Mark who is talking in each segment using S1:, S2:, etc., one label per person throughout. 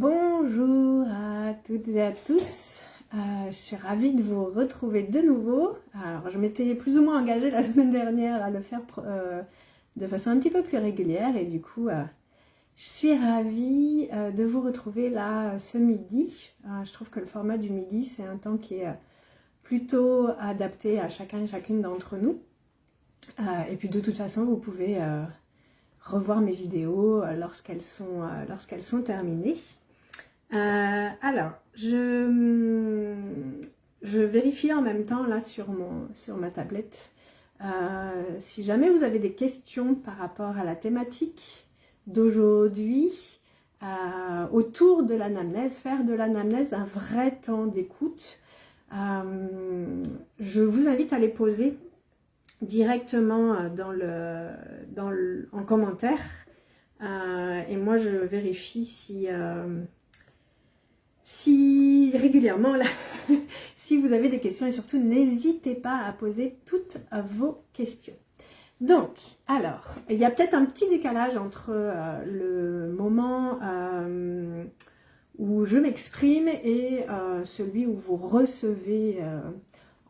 S1: Bonjour à toutes et à tous, je suis ravie de vous retrouver de nouveau. Alors je m'étais plus ou moins engagée la semaine dernière à le faire de façon un petit peu plus régulière et du coup je suis ravie de vous retrouver là ce midi. Je trouve que le format du midi c'est un temps qui est plutôt adapté à chacun et chacune d'entre nous. Et puis de toute façon vous pouvez revoir mes vidéos lorsqu'elles sont terminées. Alors, je vérifie en même temps là sur ma tablette. Si jamais vous avez des questions par rapport à la thématique d'aujourd'hui, autour de l'anamnèse, faire de l'anamnèse un vrai temps d'écoute, je vous invite à les poser directement en commentaire. Et moi je vérifie si régulièrement là, si vous avez des questions et surtout n'hésitez pas à poser toutes vos questions. Donc, alors, il y a peut-être un petit décalage entre le moment où je m'exprime et celui où vous recevez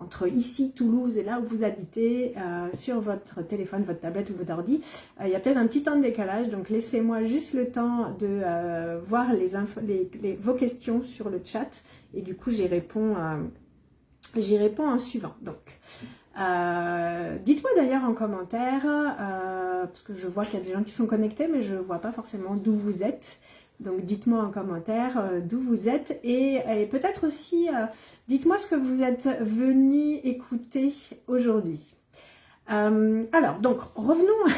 S1: entre ici, Toulouse et là où vous habitez, sur votre téléphone, votre tablette ou votre ordi. Il y a peut-être un petit temps de décalage, donc laissez-moi juste le temps de voir vos questions sur le chat et du coup j'y réponds en suivant. Donc, dites-moi d'ailleurs en commentaire, parce que je vois qu'il y a des gens qui sont connectés, mais je ne vois pas forcément d'où vous êtes. Donc dites-moi en commentaire d'où vous êtes et peut-être aussi dites-moi ce que vous êtes venu écouter aujourd'hui. Alors donc revenons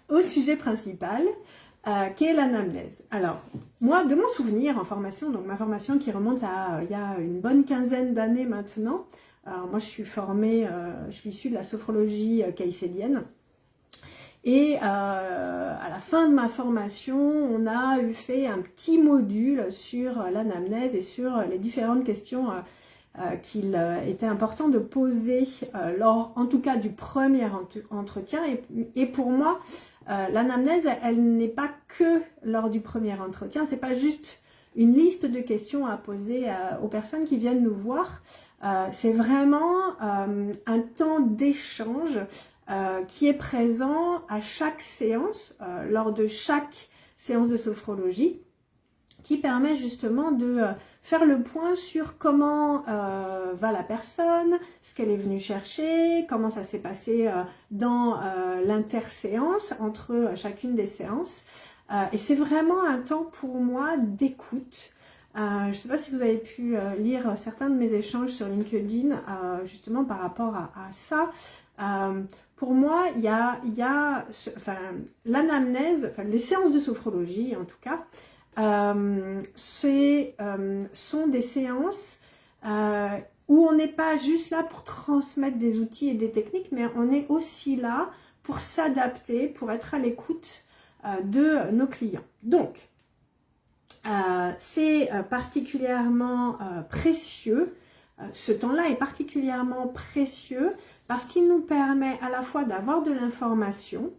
S1: au sujet principal qui est l'anamnèse. Alors moi de mon souvenir en formation, donc ma formation qui remonte à il y a une bonne quinzaine d'années maintenant. Alors moi je suis formée, je suis issue de la sophrologie caïcédienne. Et à la fin de ma formation, on a fait un petit module sur l'anamnèse et sur les différentes questions qu'il était important de poser lors, en tout cas, du premier entretien. Et pour moi, l'anamnèse, elle n'est pas que lors du premier entretien. C'est pas juste une liste de questions à poser aux personnes qui viennent nous voir. C'est vraiment un temps d'échange qui est présent à chaque séance, lors de chaque séance de sophrologie, qui permet justement de faire le point sur comment va la personne, ce qu'elle est venue chercher, comment ça s'est passé dans l'interséance entre chacune des séances. Et c'est vraiment un temps pour moi d'écoute. Je ne sais pas si vous avez pu lire certains de mes échanges sur LinkedIn, justement par rapport à ça. Pour moi, il y a l'anamnèse, les séances de sophrologie en tout cas, sont des séances où on n'est pas juste là pour transmettre des outils et des techniques, mais on est aussi là pour s'adapter, pour être à l'écoute de nos clients. Donc, c'est particulièrement précieux. Ce temps-là est particulièrement précieux parce qu'il nous permet à la fois d'avoir de l'information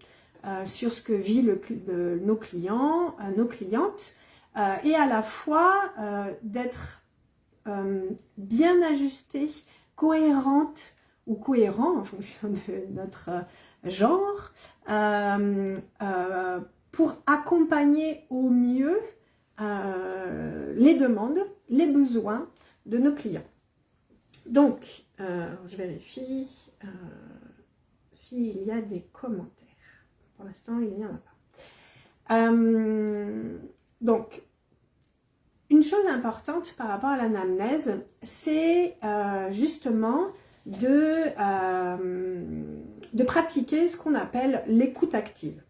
S1: sur ce que vivent nos clients, nos clientes, et à la fois d'être bien ajusté, cohérente ou cohérent en fonction de notre genre, pour accompagner au mieux les demandes, les besoins de nos clients. Donc, je vérifie s'il y a des commentaires. Pour l'instant, il n'y en a pas. Donc, une chose importante par rapport à l'anamnèse, c'est justement de pratiquer ce qu'on appelle l'écoute active.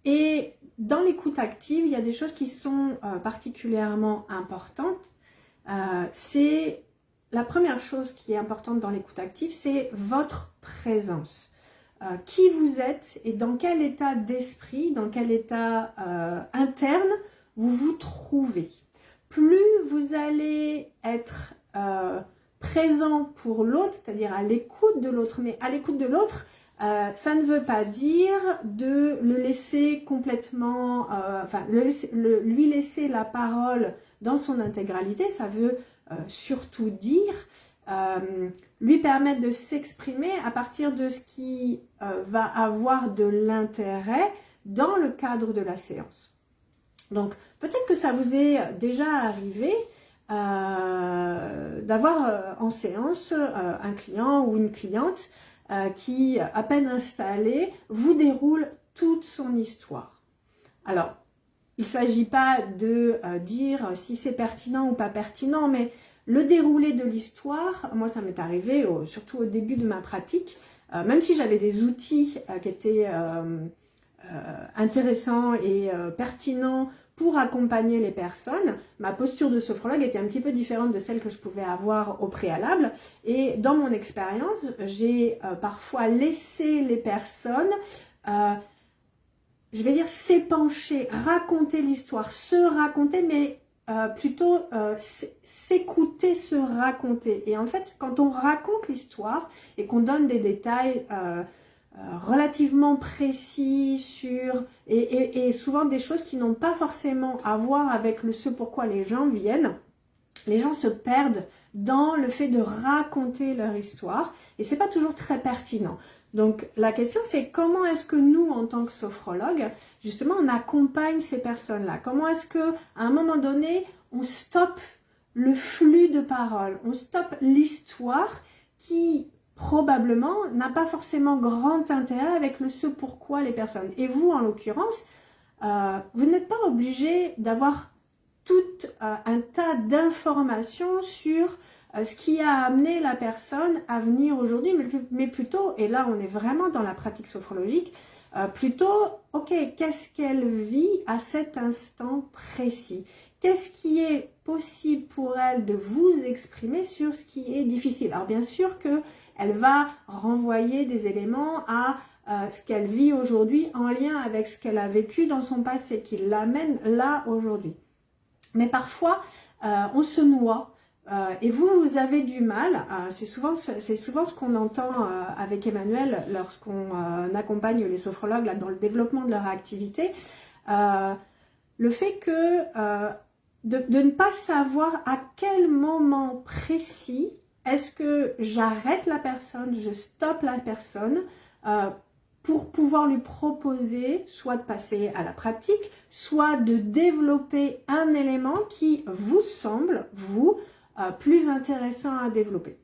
S1: Et dans l'écoute active, il y a des choses qui sont particulièrement importantes. C'est la première chose qui est importante dans l'écoute active, c'est votre présence. Qui vous êtes et dans quel état d'esprit, dans quel état interne vous vous trouvez. Plus vous allez être présent pour l'autre, c'est-à-dire à l'écoute de l'autre, mais à l'écoute de l'autre Ça ne veut pas dire de le laisser complètement, lui laisser la parole dans son intégralité. Ça veut surtout dire lui permettre de s'exprimer à partir de ce qui va avoir de l'intérêt dans le cadre de la séance. Donc, peut-être que ça vous est déjà arrivé d'avoir en séance un client ou une cliente qui, à peine installé, vous déroule toute son histoire. Alors, il ne s'agit pas de dire si c'est pertinent ou pas pertinent, mais le déroulé de l'histoire, moi ça m'est arrivé, surtout au début de ma pratique, même si j'avais des outils qui étaient intéressants et pertinents pour accompagner les personnes, ma posture de sophrologue était un petit peu différente de celle que je pouvais avoir au préalable. Et dans mon expérience, j'ai parfois laissé les personnes, je vais dire, s'épancher, raconter l'histoire, se raconter, mais plutôt s'écouter, se raconter. Et en fait, quand on raconte l'histoire et qu'on donne des détails relativement précis sur et souvent des choses qui n'ont pas forcément à voir avec ce pourquoi les gens viennent, les gens se perdent dans le fait de raconter leur histoire et c'est pas toujours très pertinent. Donc la question c'est comment est-ce que nous en tant que sophrologue justement on accompagne ces personnes-là, comment est-ce que à un moment donné on stoppe le flux de paroles, on stoppe l'histoire qui probablement n'a pas forcément grand intérêt avec ce pourquoi les personnes. Et vous, en l'occurrence, vous n'êtes pas obligé d'avoir tout un tas d'informations sur ce qui a amené la personne à venir aujourd'hui, mais plutôt, et là on est vraiment dans la pratique sophrologique, plutôt, ok, qu'est-ce qu'elle vit à cet instant précis? Qu'est-ce qui est possible pour elle de vous exprimer sur ce qui est difficile? Alors bien sûr que elle va renvoyer des éléments à ce qu'elle vit aujourd'hui en lien avec ce qu'elle a vécu dans son passé, qui l'amène là aujourd'hui. Mais parfois, on se noie et vous avez du mal, c'est souvent ce qu'on entend avec Emmanuel lorsqu'on accompagne les sophrologues là, dans le développement de leur activité, le fait que de ne pas savoir à quel moment précis est-ce que j'arrête la personne, je stoppe la personne pour pouvoir lui proposer soit de passer à la pratique, soit de développer un élément qui vous semble, vous, plus intéressant à développer.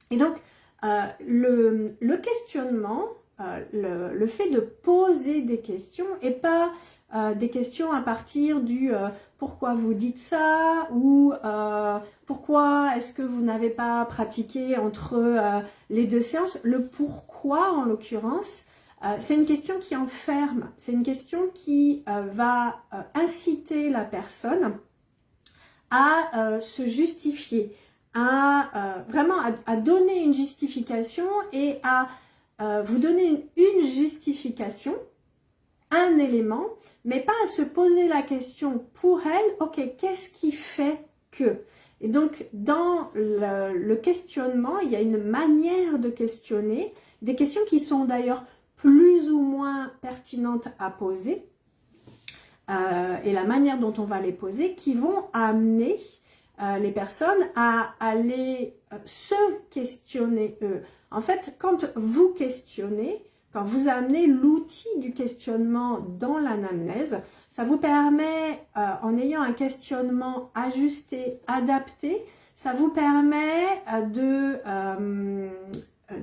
S1: Et donc, le questionnement, le fait de poser des questions et pas des questions à partir du pourquoi vous dites ça ou pourquoi est-ce que vous n'avez pas pratiqué entre les deux séances. Le pourquoi en l'occurrence, c'est une question qui enferme, c'est une question qui va inciter la personne à se justifier, vraiment à donner une justification et à vous donner une justification, un élément, mais pas à se poser la question pour elle, ok, qu'est-ce qui fait que? Et donc, dans le questionnement, il y a une manière de questionner, des questions qui sont d'ailleurs plus ou moins pertinentes à poser, et la manière dont on va les poser, qui vont amener les personnes à aller se questionner eux. En fait, quand vous questionnez, quand vous amenez l'outil du questionnement dans l'anamnèse, ça vous permet, en ayant un questionnement ajusté, adapté, ça vous permet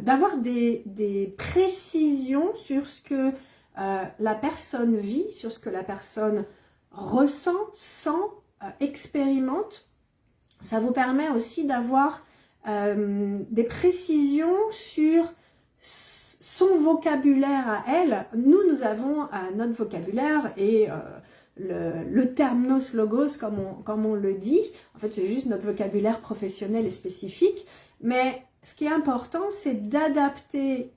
S1: d'avoir des précisions sur ce que la personne vit, sur ce que la personne ressent, sent, expérimente. Ça vous permet aussi d'avoir des précisions sur son vocabulaire à elle. Nous avons notre vocabulaire et le terme nos logos, comme on le dit. En fait, c'est juste notre vocabulaire professionnel et spécifique. Mais ce qui est important, c'est d'adapter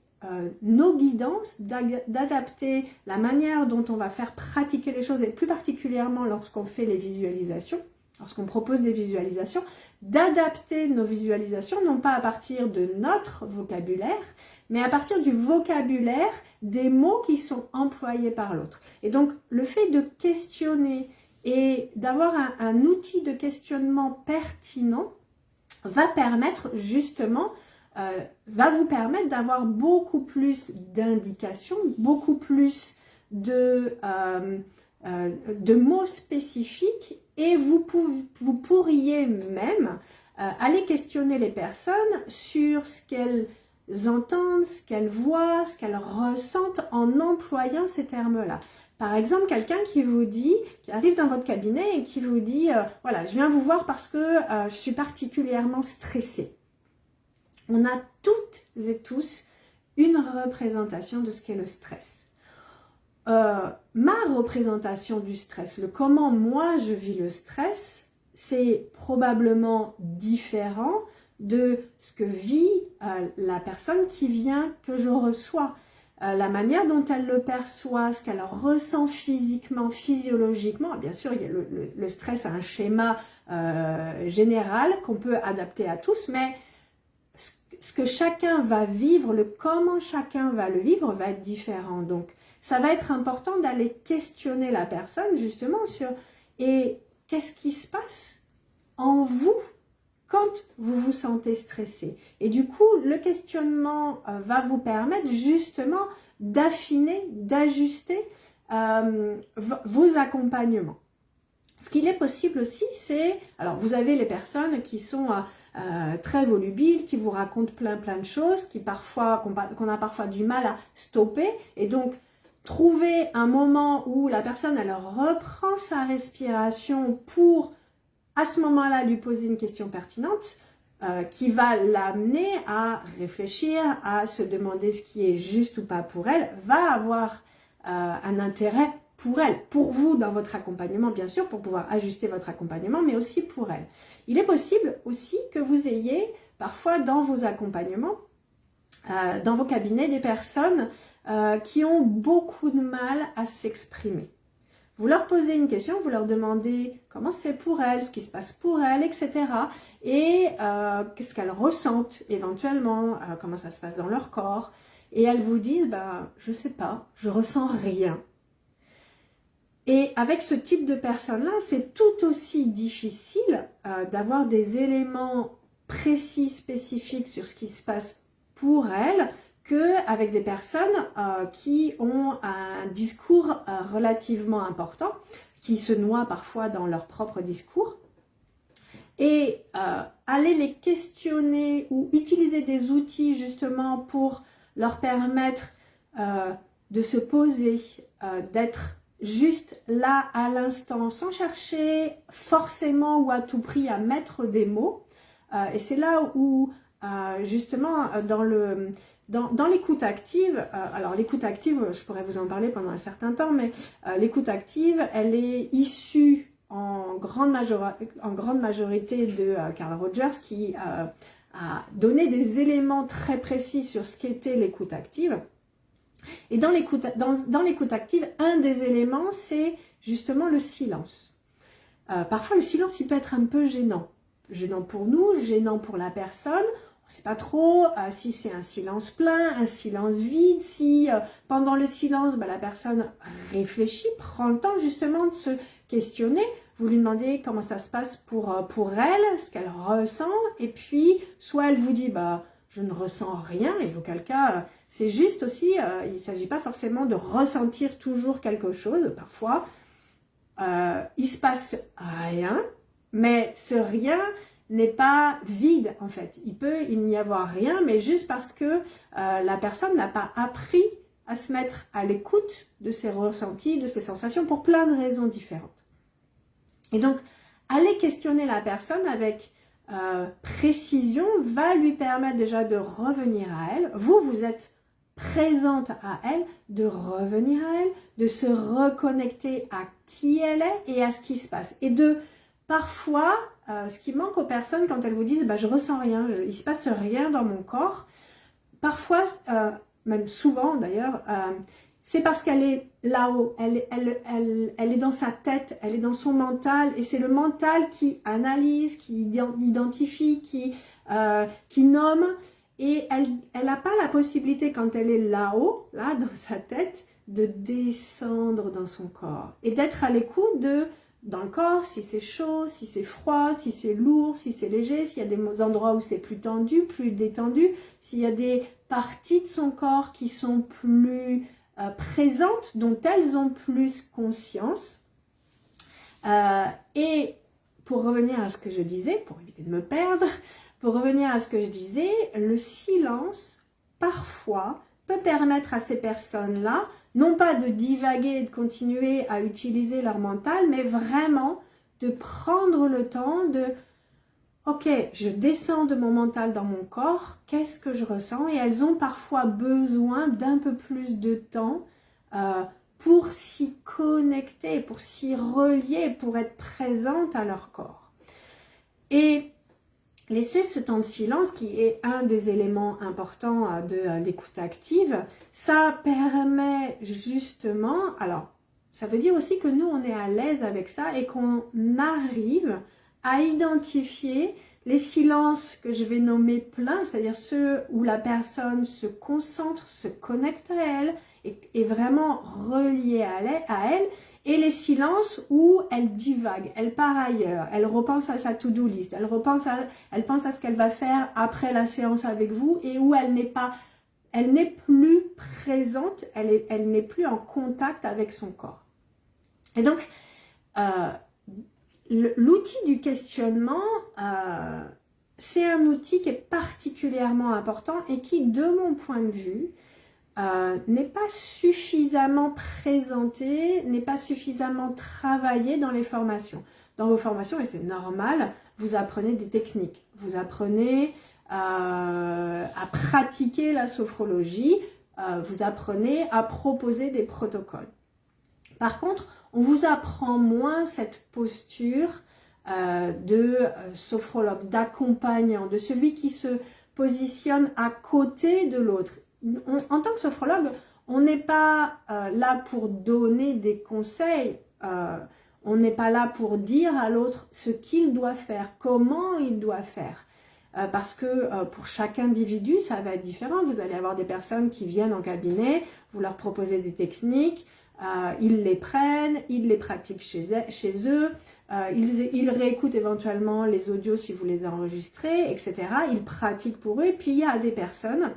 S1: nos guidances, d'adapter la manière dont on va faire pratiquer les choses, et plus particulièrement lorsqu'on fait les visualisations, lorsqu'on propose des visualisations, d'adapter nos visualisations, non pas à partir de notre vocabulaire, mais à partir du vocabulaire des mots qui sont employés par l'autre. Et donc, le fait de questionner et d'avoir un outil de questionnement pertinent va permettre justement, va vous permettre d'avoir beaucoup plus d'indications, beaucoup plus de mots spécifiques, et vous pourriez même aller questionner les personnes sur ce qu'elles entendent, ce qu'elles voient, ce qu'elles ressentent en employant ces termes-là. Par exemple, quelqu'un qui vous dit, qui arrive dans votre cabinet et qui vous dit voilà, je viens vous voir parce que je suis particulièrement stressée. On a toutes et tous une représentation de ce qu'est le stress. Ma représentation du stress, le comment moi je vis le stress, c'est probablement différent de ce que vit la personne qui vient, que je reçois. La manière dont elle le perçoit, ce qu'elle ressent physiquement, physiologiquement. Bien sûr, il y a le stress a un schéma général qu'on peut adapter à tous, mais ce que chacun va vivre, le comment chacun va le vivre va être différent. Donc, ça va être important d'aller questionner la personne justement sur et qu'est-ce qui se passe en vous quand vous vous sentez stressé. Et du coup, le questionnement va vous permettre justement d'affiner, d'ajuster vos accompagnements. Ce qu'il est possible aussi, c'est, alors vous avez les personnes qui sont très volubiles, qui vous racontent plein de choses, qu'on a parfois du mal à stopper, et donc trouver un moment où la personne elle reprend sa respiration pour à ce moment-là lui poser une question pertinente qui va l'amener à réfléchir, à se demander ce qui est juste ou pas pour elle, va avoir un intérêt pour elle, pour vous dans votre accompagnement bien sûr, pour pouvoir ajuster votre accompagnement, mais aussi pour elle. Il est possible aussi que vous ayez parfois dans vos accompagnements, dans vos cabinets, des personnes qui ont beaucoup de mal à s'exprimer. Vous leur posez une question, vous leur demandez comment c'est pour elles, ce qui se passe pour elles, etc. Et qu'est-ce qu'elles ressentent éventuellement, comment ça se passe dans leur corps. Et elles vous disent, je sais pas, je ressens rien. Et avec ce type de personnes-là, c'est tout aussi difficile d'avoir des éléments précis, spécifiques sur ce qui se passe pour elles, qu'avec des personnes qui ont un discours relativement important, qui se noient parfois dans leur propre discours. Et aller les questionner ou utiliser des outils justement pour leur permettre de se poser, d'être juste là à l'instant, sans chercher forcément ou à tout prix à mettre des mots. Et c'est là où justement dans l'écoute active, alors l'écoute active, je pourrais vous en parler pendant un certain temps, mais l'écoute active, elle est issue en grande majorité de Carl Rogers qui a donné des éléments très précis sur ce qu'était l'écoute active. Et dans l'écoute active, un des éléments, c'est justement le silence. Parfois, le silence, il peut être un peu gênant. Gênant pour nous, gênant pour la personne. On ne sait pas trop si c'est un silence plein, un silence vide, si pendant le silence, la personne réfléchit, prend le temps justement de se questionner. Vous lui demandez comment ça se passe pour elle, ce qu'elle ressent, et puis soit elle vous dit je ne ressens rien, et auquel cas c'est juste aussi, il ne s'agit pas forcément de ressentir toujours quelque chose. Parfois il se passe rien, mais ce rien n'est pas vide en fait. Il peut n'y avoir rien, mais juste parce que la personne n'a pas appris à se mettre à l'écoute de ses ressentis, de ses sensations, pour plein de raisons différentes. Et donc, aller questionner la personne avec précision va lui permettre déjà de revenir à elle. Vous êtes présente à elle, de revenir à elle, de se reconnecter à qui elle est et à ce qui se passe. Et de parfois, ce qui manque aux personnes quand elles vous disent je ressens rien, il ne se passe rien dans mon corps, parfois, même souvent d'ailleurs, c'est parce qu'elle est là-haut, elle est dans sa tête, elle est dans son mental, et c'est le mental qui analyse, qui identifie, qui nomme, et elle n'a pas la possibilité, quand elle est là-haut, là, dans sa tête, de descendre dans son corps, et d'être à l'écoute dans le corps, si c'est chaud, si c'est froid, si c'est lourd, si c'est léger, s'il y a des endroits où c'est plus tendu, plus détendu, s'il y a des parties de son corps qui sont plus présentes, dont elles ont plus conscience. Et pour revenir à ce que je disais, pour éviter de me perdre, pour revenir à ce que je disais, le silence, parfois, peut permettre à ces personnes-là, non pas de divaguer et de continuer à utiliser leur mental, mais vraiment de prendre le temps de « Ok, je descends de mon mental dans mon corps, qu'est-ce que je ressens ?» Et elles ont parfois besoin d'un peu plus de temps pour s'y connecter, pour s'y relier, pour être présentes à leur corps. Et laisser ce temps de silence, qui est un des éléments importants de l'écoute active, ça permet justement, alors ça veut dire aussi que nous on est à l'aise avec ça et qu'on arrive à identifier les silences que je vais nommer pleins, c'est-à-dire ceux où la personne se concentre, se connecte à elle, est vraiment reliée à elle, et les silences où elle divague, elle part ailleurs, elle repense à sa to-do list, elle pense à ce qu'elle va faire après la séance avec vous, et où elle n'est plus présente, elle n'est plus en contact avec son corps. Et donc, l'outil du questionnement, c'est un outil qui est particulièrement important et qui, de mon point de vue, n'est pas suffisamment présenté, n'est pas suffisamment travaillé dans les formations. Dans vos formations, et c'est normal, vous apprenez des techniques, vous apprenez à pratiquer la sophrologie, vous apprenez à proposer des protocoles. Par contre, on vous apprend moins cette posture de sophrologue, d'accompagnant, de celui qui se positionne à côté de l'autre. En tant que sophrologue, on n'est pas là pour donner des conseils, on n'est pas là pour dire à l'autre ce qu'il doit faire, comment il doit faire. Parce que pour chaque individu, ça va être différent. Vous allez avoir des personnes qui viennent en cabinet, vous leur proposez des techniques, ils les prennent, ils les pratiquent chez eux, ils réécoutent éventuellement les audios si vous les enregistrez, etc. Ils pratiquent pour eux. Et puis il y a des personnes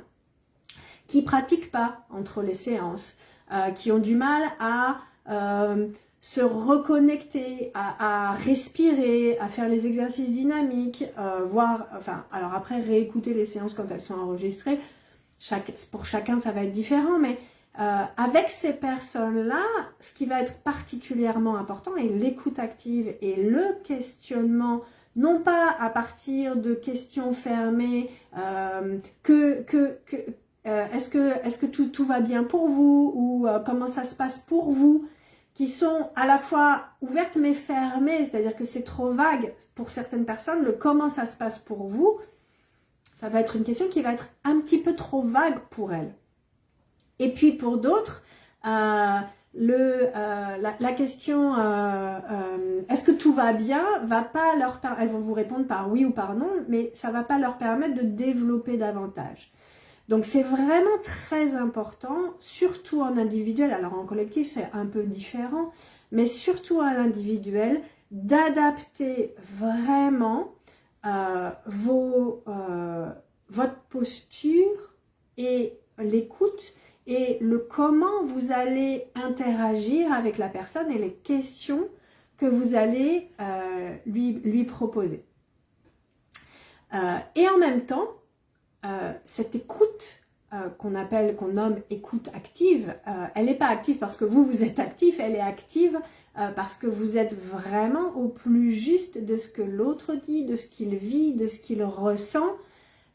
S1: qui pratiquent pas entre les séances, qui ont du mal à se reconnecter, à respirer, à faire les exercices dynamiques, alors après réécouter les séances quand elles sont enregistrées, pour chacun ça va être différent, mais avec ces personnes-là, ce qui va être particulièrement important est l'écoute active et le questionnement, non pas à partir de questions fermées, est-ce que tout va bien pour vous, ou comment ça se passe pour vous, qui sont à la fois ouvertes mais fermées, c'est-à-dire que c'est trop vague pour certaines personnes. Le comment ça se passe pour vous, ça va être une question qui va être un petit peu trop vague pour elles. Et puis pour d'autres, la question est-ce que tout va bien va pas leur permettre, elles vont vous répondre par oui ou par non, mais ça va pas leur permettre de développer davantage. Donc c'est vraiment très important, surtout en individuel, alors en collectif c'est un peu différent, mais surtout en individuel, d'adapter vraiment votre posture et l'écoute et le comment vous allez interagir avec la personne et les questions que vous allez lui proposer. Et en même temps, cette écoute qu'on nomme écoute active, elle n'est pas active parce que vous êtes actif, elle est active parce que vous êtes vraiment au plus juste de ce que l'autre dit, de ce qu'il vit, de ce qu'il ressent,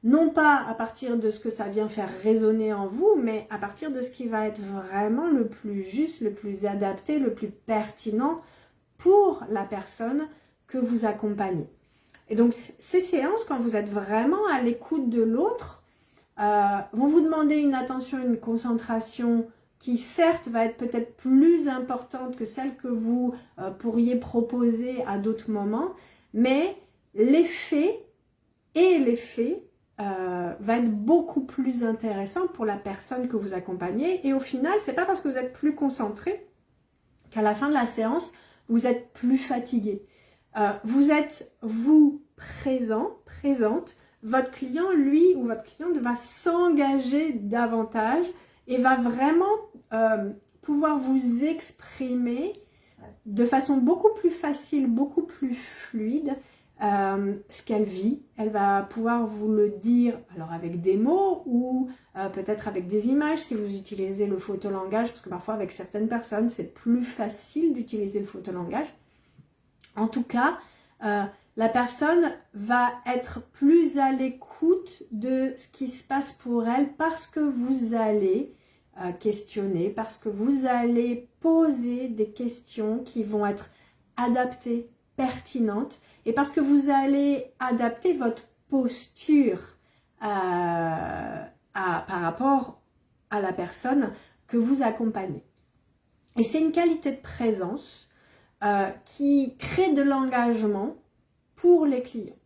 S1: non pas à partir de ce que ça vient faire résonner en vous, mais à partir de ce qui va être vraiment le plus juste, le plus adapté, le plus pertinent pour la personne que vous accompagnez. Et donc, ces séances, quand vous êtes vraiment à l'écoute de l'autre, vont vous demander une attention, une concentration qui certes va être peut-être plus importante que celle que vous pourriez proposer à d'autres moments, mais l'effet va être beaucoup plus intéressant pour la personne que vous accompagnez. Et au final, c'est pas parce que vous êtes plus concentré qu'à la fin de la séance, vous êtes plus fatigué. Vous êtes, vous, présente. Votre client, lui, ou votre cliente va s'engager davantage et va vraiment pouvoir vous exprimer de façon beaucoup plus facile, beaucoup plus fluide, ce qu'elle vit. Elle va pouvoir vous le dire alors avec des mots ou peut-être avec des images si vous utilisez le photolangage, parce que parfois avec certaines personnes c'est plus facile d'utiliser le photolangage. En tout cas, la personne va être plus à l'écoute de ce qui se passe pour elle parce que vous allez questionner, parce que vous allez poser des questions qui vont être adaptées, pertinentes, et parce que vous allez adapter votre posture par rapport à la personne que vous accompagnez. Et c'est une qualité de présence qui crée de l'engagement pour les clients.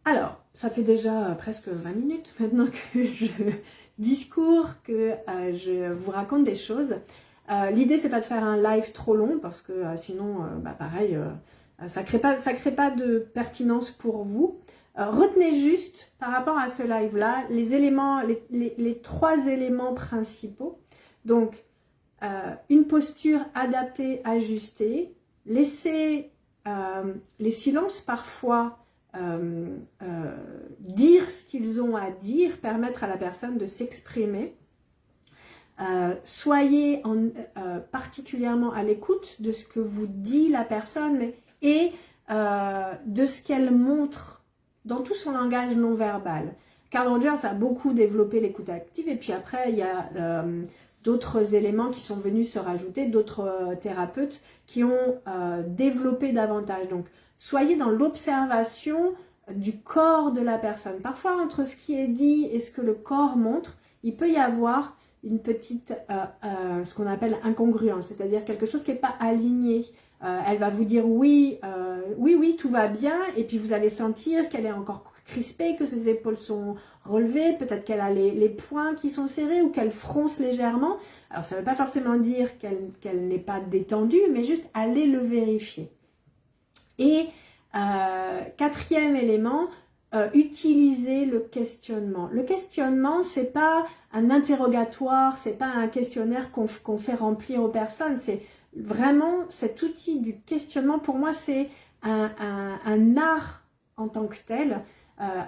S1: Alors, ça fait déjà presque 20 minutes maintenant que je discours, que je vous raconte des choses. L'idée, c'est pas de faire un live trop long parce que sinon, pareil, ça crée pas de pertinence pour vous. Retenez juste, par rapport à ce live-là, les éléments, les 3 éléments principaux. Donc, une posture adaptée, ajustée, laissez les silences parfois dire ce qu'ils ont à dire, permettre à la personne de s'exprimer. Soyez particulièrement à l'écoute de ce que vous dit la personne et de ce qu'elle montre dans tout son langage non verbal. Carl Rogers a beaucoup développé l'écoute active et puis après il y a d'autres éléments qui sont venus se rajouter, d'autres thérapeutes qui ont développé davantage. Donc, soyez dans l'observation du corps de la personne. Parfois, entre ce qui est dit et ce que le corps montre, il peut y avoir une petite, ce qu'on appelle incongruence, c'est-à-dire quelque chose qui n'est pas aligné. Elle va vous dire oui, oui, tout va bien, et puis vous allez sentir qu'elle est encore crispée, que ses épaules sont relevées, peut-être qu'elle a les poings qui sont serrés ou qu'elle fronce légèrement. Alors ça ne veut pas forcément dire qu'elle n'est pas détendue, mais juste allez le vérifier. Et 4e élément, utilisez le questionnement. Le questionnement, c'est pas un interrogatoire, c'est pas un questionnaire qu'on fait remplir aux personnes, c'est vraiment cet outil du questionnement. Pour moi, c'est un art en tant que tel.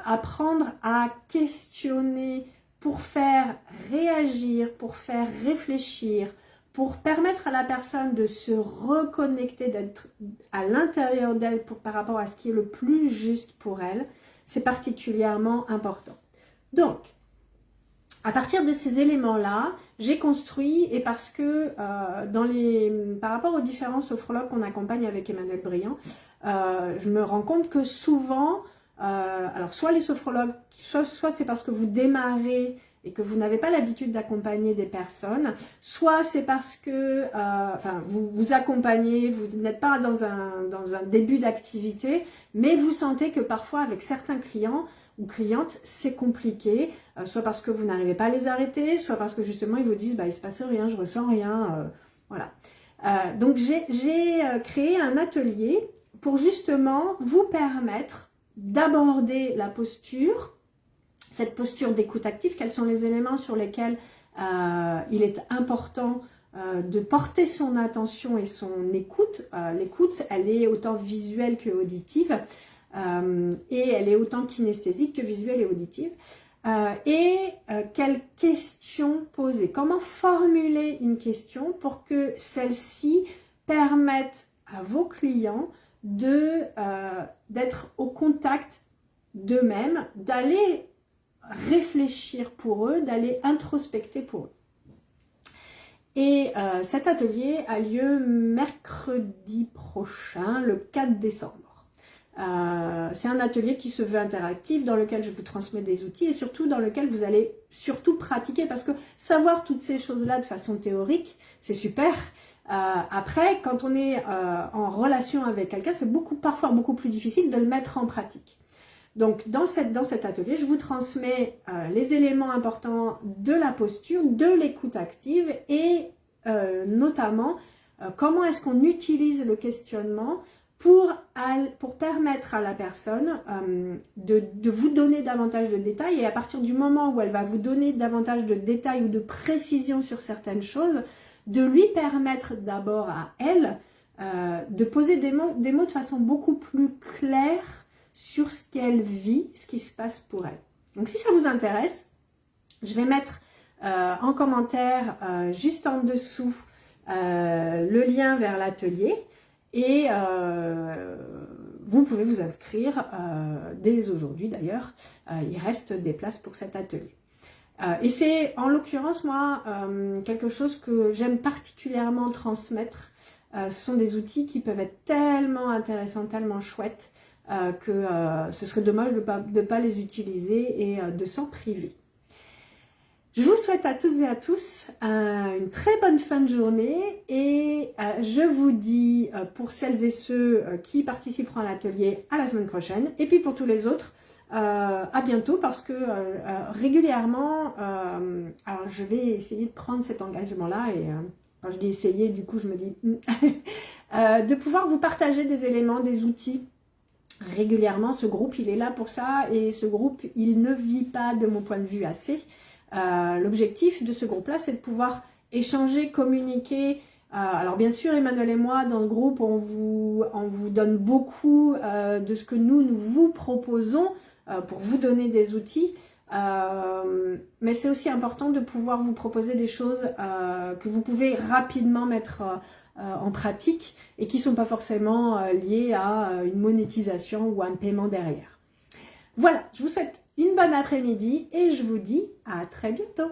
S1: Apprendre à questionner pour faire réagir, pour faire réfléchir, pour permettre à la personne de se reconnecter, d'être à l'intérieur d'elle par rapport à ce qui est le plus juste pour elle, c'est particulièrement important. Donc, à partir de ces éléments-là, j'ai construit, et parce que par rapport aux différents sophrologues qu'on accompagne avec Emmanuel Briand, je me rends compte que souvent, alors soit les sophrologues, soit c'est parce que vous démarrez et que vous n'avez pas l'habitude d'accompagner des personnes, soit c'est parce que vous accompagnez, vous n'êtes pas dans un début d'activité, mais vous sentez que parfois avec certains clients ou clientes, c'est compliqué, soit parce que vous n'arrivez pas à les arrêter, soit parce que justement ils vous disent il se passe rien, je ressens rien, voilà. Donc j'ai créé un atelier pour justement vous permettre d'aborder la posture, cette posture d'écoute active, quels sont les éléments sur lesquels il est important de porter son attention et son écoute. L'écoute, elle est autant visuelle que auditive et elle est autant kinesthésique que visuelle et auditive. Quelles questions poser, comment formuler une question pour que celle-ci permette à vos clients d'être au contact d'eux-mêmes, d'aller réfléchir pour eux, d'aller introspecter pour eux. Et cet atelier a lieu mercredi prochain, le 4 décembre. C'est un atelier qui se veut interactif, dans lequel je vous transmets des outils et surtout dans lequel vous allez surtout pratiquer, parce que savoir toutes ces choses-là de façon théorique, c'est super. Après, quand on est en relation avec quelqu'un, c'est parfois beaucoup plus difficile de le mettre en pratique. Donc, dans cet atelier, je vous transmets les éléments importants de la posture, de l'écoute active et notamment comment est-ce qu'on utilise le questionnement pour permettre à la personne de vous donner davantage de détails, et à partir du moment où elle va vous donner davantage de détails ou de précision sur certaines choses, de lui permettre d'abord à elle de poser des mots de façon beaucoup plus claire sur ce qu'elle vit, ce qui se passe pour elle. Donc si ça vous intéresse, je vais mettre en commentaire juste en dessous le lien vers l'atelier et vous pouvez vous inscrire dès aujourd'hui d'ailleurs. Il reste des places pour cet atelier. Et c'est en l'occurrence moi quelque chose que j'aime particulièrement transmettre. Ce sont des outils qui peuvent être tellement intéressants, tellement chouettes que ce serait dommage de pas les utiliser et de s'en priver. Je vous souhaite à toutes et à tous une très bonne fin de journée et je vous dis pour celles et ceux qui participeront à l'atelier à la semaine prochaine, et puis pour tous les autres à bientôt, parce que régulièrement, alors je vais essayer de prendre cet engagement là et quand je dis essayer, du coup je me dis de pouvoir vous partager des éléments, des outils régulièrement. Ce groupe il est là pour ça, et ce groupe il ne vit pas de mon point de vue assez. L'objectif de ce groupe-là, c'est de pouvoir échanger, communiquer. Alors bien sûr, Emmanuel et moi, dans ce groupe, on vous donne beaucoup de ce que nous vous proposons pour vous donner des outils. Mais c'est aussi important de pouvoir vous proposer des choses que vous pouvez rapidement mettre en pratique et qui ne sont pas forcément liées à une monétisation ou un paiement derrière. Voilà, je vous souhaite une bonne après-midi et je vous dis à très bientôt.